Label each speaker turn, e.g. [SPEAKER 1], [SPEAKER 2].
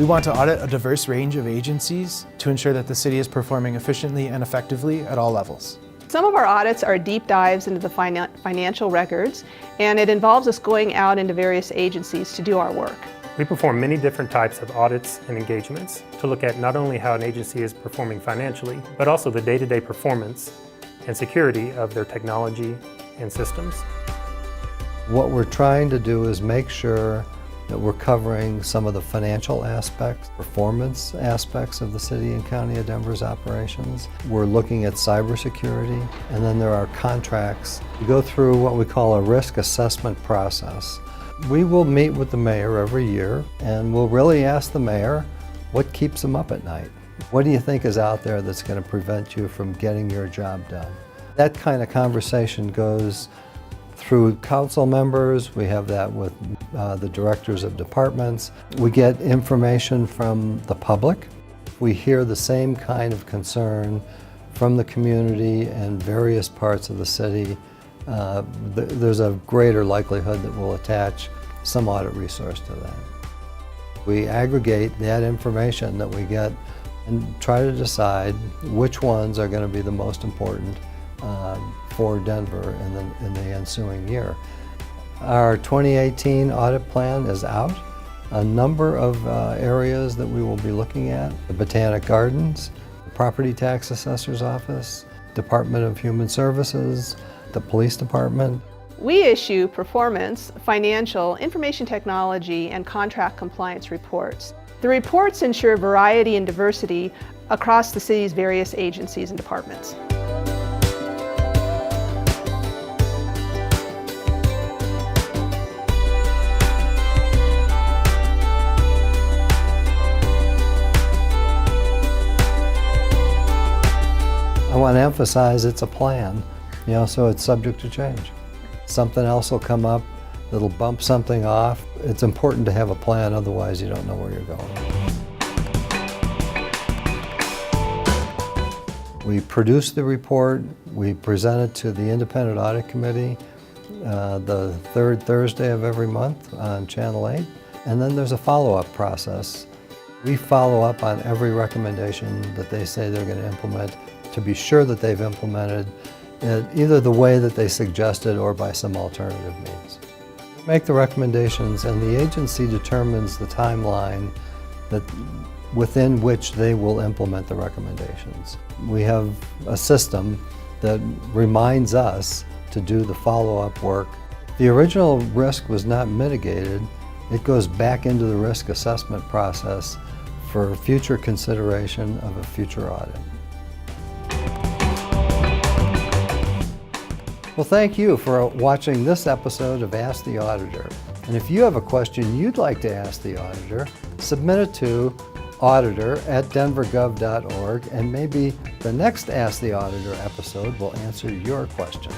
[SPEAKER 1] want to audit a diverse range of agencies to ensure that the city is performing efficiently and effectively at all levels.
[SPEAKER 2] Some of our audits are deep dives into the financial records, and it involves us going out into various agencies to do our work.
[SPEAKER 3] We perform many different types of audits and engagements to look at not only how an agency is performing financially, but also the day-to-day performance and security of their technology and systems.
[SPEAKER 4] What we're trying to do is make sure that we're covering some of the financial aspects, performance aspects of the City and County of Denver's operations. We're looking at cybersecurity, and then there are contracts. We go through what we call a risk assessment process. We will meet with the mayor every year, and we'll really ask the mayor what keeps him up at night. What do you think is out there that's going to prevent you from getting your job done? That kind of conversation goes through council members. We have that with the directors of departments. We get information from the public. We hear the same kind of concern from the community and various parts of the city. There's a greater likelihood that we'll attach some audit resource to that. We aggregate that information that we get and try to decide which ones are going to be the most important for Denver in the ensuing year. Our 2018 audit plan is out. A number of areas that we will be looking at: the Botanic Gardens, the Property Tax Assessor's Office, Department of Human Services, the Police Department.
[SPEAKER 2] We issue performance, financial, information technology, and contract compliance reports. The reports ensure variety and diversity across the city's various agencies and departments.
[SPEAKER 4] I want to emphasize it's a plan, so it's subject to change. Something else will come up that'll bump something off. It's important to have a plan, otherwise you don't know where you're going. We produce the report, we present it to the Independent Audit Committee the third Thursday of every month on Channel 8, and then there's a follow-up process. We follow up on every recommendation that they say they're going to implement to be sure that they've implemented it either the way that they suggested or by some alternative means. We make the recommendations, and the agency determines the timeline within which they will implement the recommendations. We have a system that reminds us to do the follow-up work. The original risk was not mitigated. It goes back into the risk assessment process for future consideration of a future audit. Well, thank you for watching this episode of Ask the Auditor. And if you have a question you'd like to ask the auditor, submit it to auditor@denvergov.org, and maybe the next Ask the Auditor episode will answer your question.